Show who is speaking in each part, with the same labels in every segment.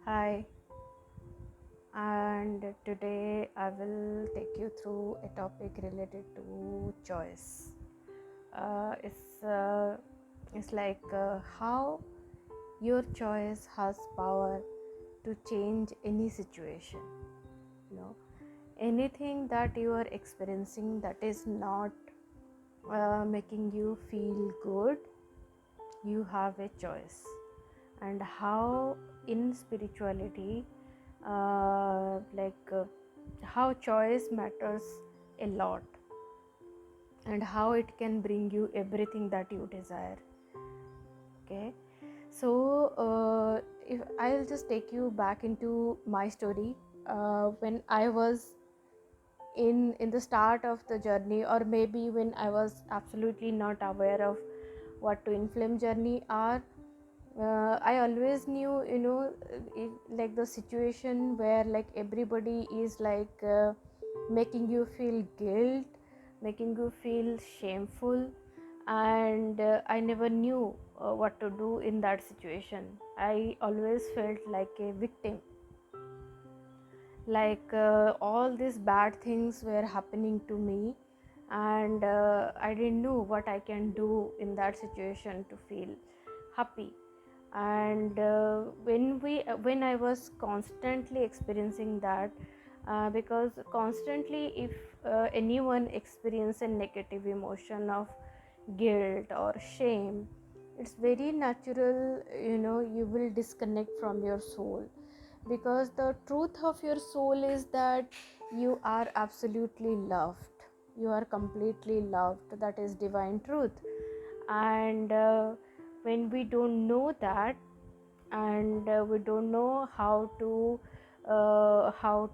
Speaker 1: Hi, and today I will take you through a topic related to choice. Uh, it's uh, it's like how your choice has power to change any situation. You know, anything that you are experiencing that is not making you feel good, you have a choice. And how in spirituality, how choice matters a lot, and how it can bring you everything that you desire. Okay, so if I'll just take you back into my story, when I was in the start of the journey, or maybe when I was absolutely not aware of what twin flame journey are. I always knew, like the situation where like everybody is like making you feel guilt, making you feel shameful, and I never knew what to do in that situation. I always felt like a victim, like all these bad things were happening to me, and I didn't know what I can do in that situation to feel happy. And when I was constantly experiencing that, because constantly if anyone experience a negative emotion of guilt or shame, it's very natural, you will disconnect from your soul, because the truth of your soul is that you are absolutely loved, you are completely loved. That is divine truth. And when we don't know that, and we don't know how to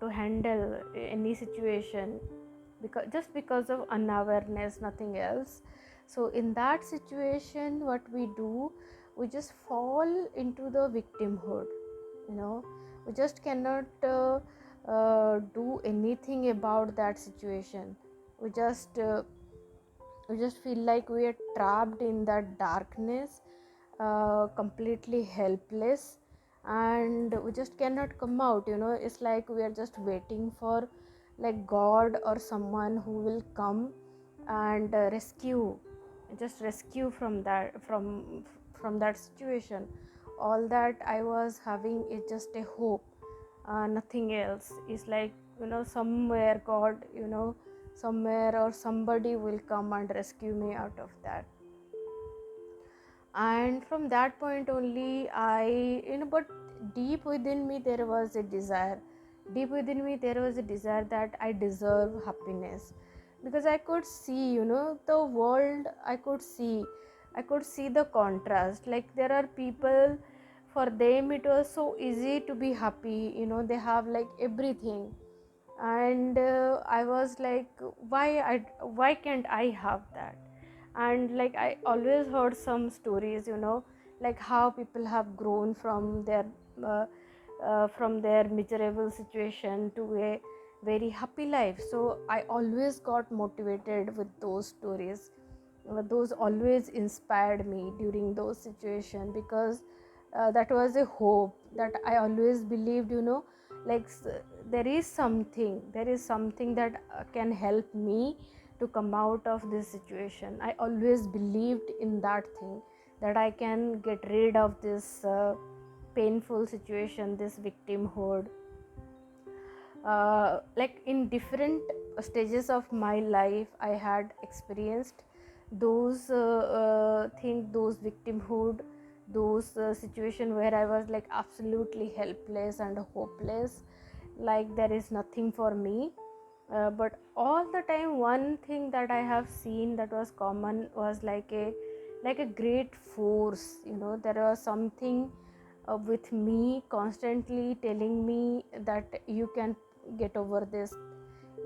Speaker 1: handle any situation, because of unawareness, nothing else. So in that situation, what we do, we just fall into the victimhood. you know we just cannot do anything about that situation. We just uh, we just feel like we are trapped in that darkness, completely helpless, and we just cannot come out. It's like we are just waiting for like God or someone who will come and rescue from that situation. All that I was having is just a hope, nothing else. Is like, somewhere God, somewhere or somebody will come and rescue me out of that. And from that point only, but deep within me there was a desire. Deep within me there was a desire that I deserve happiness, because I could see, the world. I could see the contrast. Like, there are people, for them it was so easy to be happy. They have like everything. And I was like, why can't I have that? And like, I always heard some stories, like how people have grown uh, from their miserable situation to a very happy life. So I always got motivated with those stories. Those always inspired me during those situations, because that was a hope that I always believed, like, there is something that can help me to come out of this situation. I always believed in that thing, that I can get rid of this painful situation, this victimhood. Like, in different stages of my life, I had experienced those things, those victimhood, those situation where I was like absolutely helpless and hopeless, like there is nothing for me. But all the time, one thing that I have seen that was common was like a great force. There was something with me constantly telling me that you can get over this,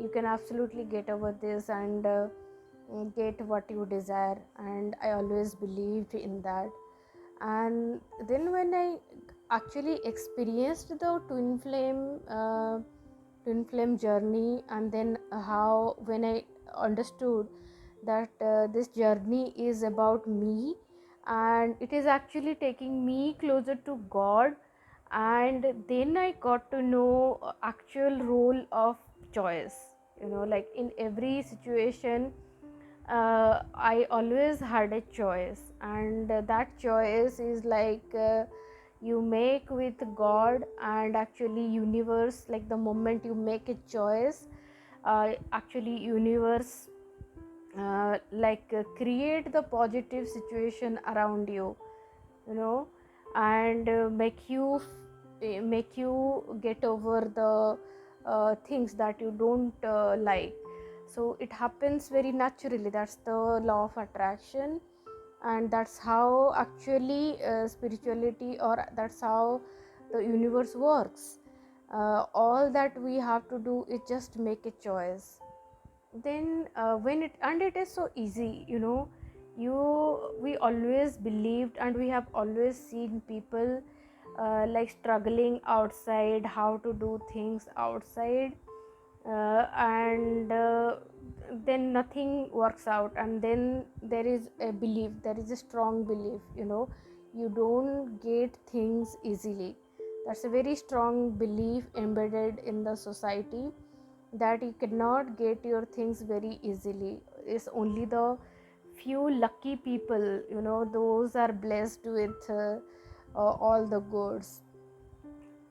Speaker 1: you can absolutely get over this, and get what you desire. And I always believed in that. And then when I actually experienced the twin flame journey, and then how when I understood that this journey is about me, and it is actually taking me closer to God, And then I got to know actual role of choice. Like in every situation, I always had a choice, and that choice is like, you make with God and actually universe. Like the moment you make a choice, actually universe create the positive situation around you, you know and make you get over the things that you don't like. So it happens very naturally. That's the law of attraction, and that's how actually spirituality, or that's how the universe works. All that we have to do is just make a choice. Then it is so easy. You We always believed, and we have always seen people like struggling outside, how to do things outside, and then nothing works out. And then there is a belief, there is a strong belief, you don't get things easily. That's a very strong belief embedded in the society, that you cannot get your things very easily. It's only the few lucky people, those are blessed with all the goods.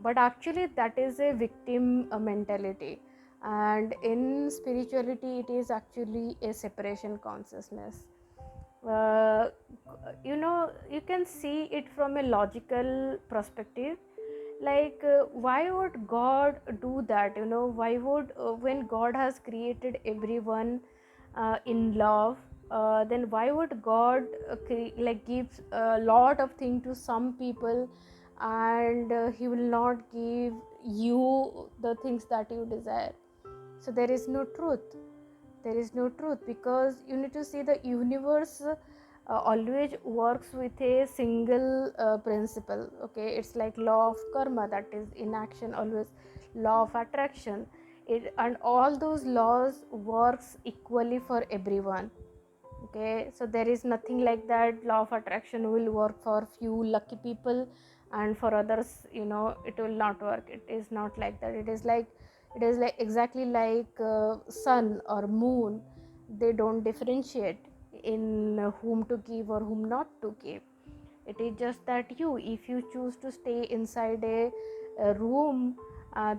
Speaker 1: But actually that is a victim mentality, and in spirituality it is actually a separation consciousness. uh, you can see it from a logical perspective. Like, why would God do that? Why would, when God has created everyone in love, then why would God give a lot of things to some people, and he will not give you the things that you desire? So there is no truth. There is no truth, because you need to see the universe always works with a single principle. Okay, it's like law of karma, that is in action always. Law of attraction, and all those laws works equally for everyone. Okay, so there is nothing like that law of attraction will work for few lucky people, and for others, it will not work. It is not like that. It is like exactly like sun or moon. They don't differentiate in whom to give or whom not to give. It is just that if you choose to stay inside a room,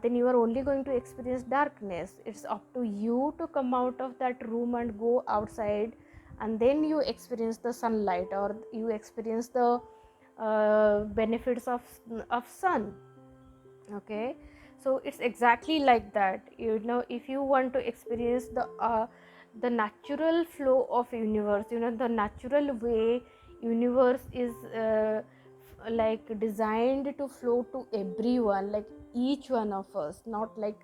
Speaker 1: then you are only going to experience darkness. It's up to you to come out of that room and go outside, and then you experience the sunlight, or you experience the benefits of sun. Okay, so it's exactly like that. If you want to experience the natural flow of universe, the natural way universe is designed to flow to everyone, like each one of us, not like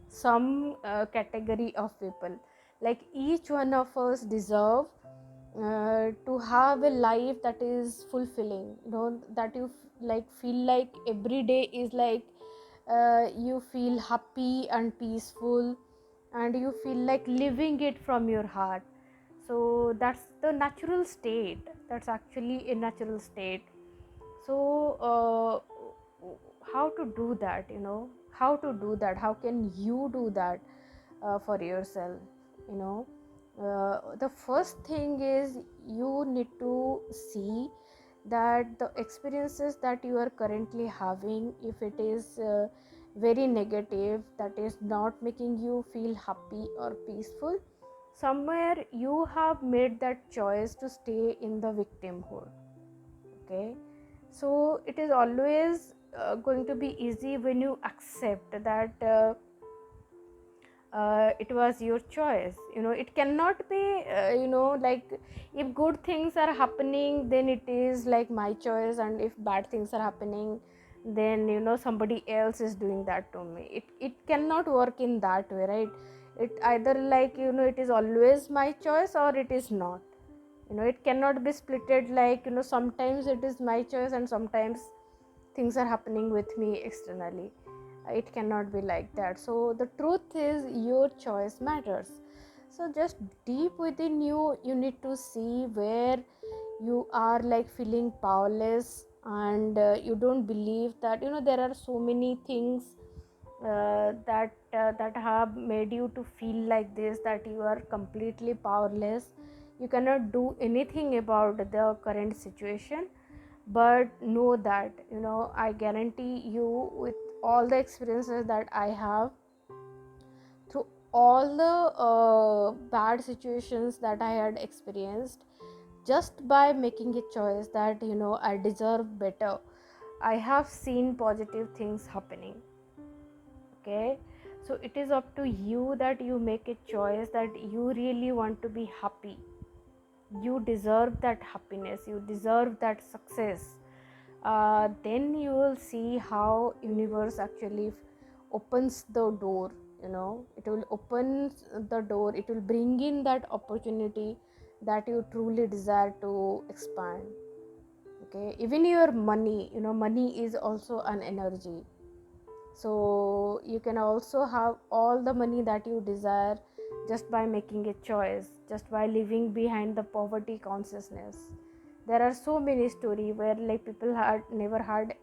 Speaker 1: some category of people. Like each one of us deserve to have a life that is fulfilling, that you feel like every day is like you feel happy and peaceful, and you feel like living it from your heart. So that's the natural state. That's actually a natural state. So how to do that? How can you do that for yourself? The first thing is, you need to see that the experiences that you are currently having, if it is very negative, that is not making you feel happy or peaceful, somewhere you have made that choice to stay in the victimhood. Okay, so it is always going to be easy when you accept that it was your choice. It cannot be like, if good things are happening, then it is like my choice, and if bad things are happening, then somebody else is doing that to me. It cannot work in that way, right? It either like, it is always my choice, or it is not. It cannot be splitted like, sometimes it is my choice and sometimes things are happening with me externally. It cannot be like that. So the truth is, your choice matters. So just deep within you, you need to see where you are like feeling powerless, and you don't believe that, there are so many things that have made you to feel like this, that you are completely powerless, you cannot do anything about the current situation. But know that, I guarantee you, with all the experiences that I have, through all the bad situations that I had experienced, just by making a choice that, I deserve better, I have seen positive things happening. Okay, so it is up to you that you make a choice that you really want to be happy. You deserve that happiness, you deserve that success. Then you will see how universe actually opens the door. It will open the door, it will bring in that opportunity that you truly desire to expand. Okay, even your money, money is also an energy. So you can also have all the money that you desire, just by making a choice, just by leaving behind the poverty consciousness. There are so many stories where, like, people had never had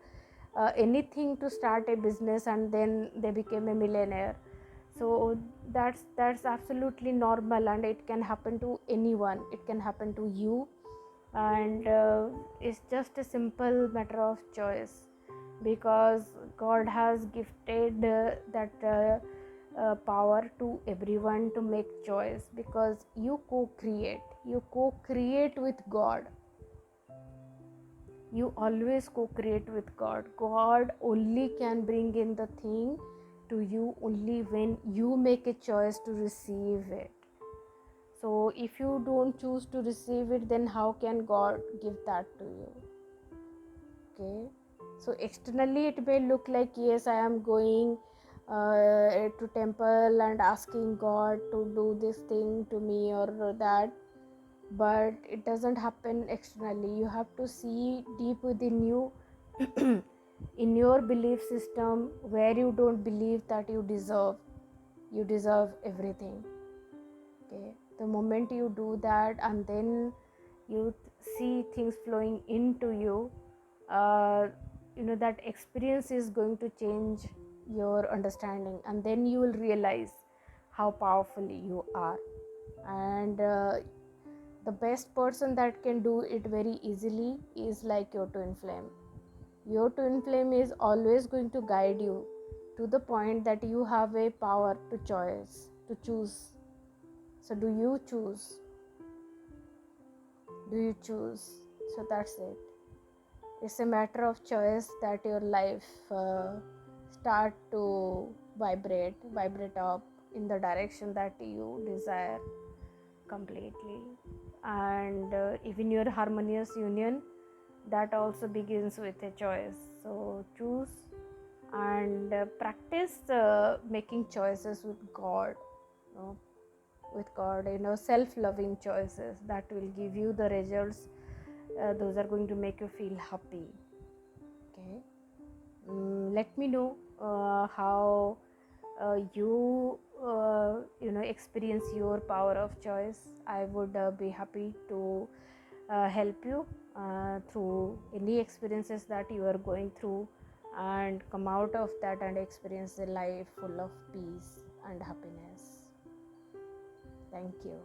Speaker 1: anything to start a business, and then they became a millionaire. So that's absolutely normal, and it can happen to anyone, it can happen to you. And it's just a simple matter of choice, because God has gifted that power to everyone to make choice, because you co-create with God. You always co-create with God. God only can bring in the thing to you only when you make a choice to receive it. So if you don't choose to receive it, then how can God give that to you? Okay, so externally it may look like, yes, I am going to temple and asking God to do this thing to me or that, but it doesn't happen externally. You have to see deep within you, in your belief system, where you don't believe that you deserve everything. Okay, the moment you do that, and then you see things flowing into you, uh, that experience is going to change your understanding, and then you will realize how powerful you are. And the best person that can do it very easily is like your twin flame. Your twin flame is always going to guide you to the point that you have a power to choose. So do you choose? So that's it. It's a matter of choice that your life start to vibrate up in the direction that you desire completely. And even your harmonious union, that also begins with a choice. So choose, and practice making choices with God. you know, with God, self-loving choices that will give you the results. Those are going to make you feel happy. Okay. Let me know how you experience your power of choice. I would be happy to help you through any experiences that you are going through, and come out of that and experience a life full of peace and happiness. Thank you.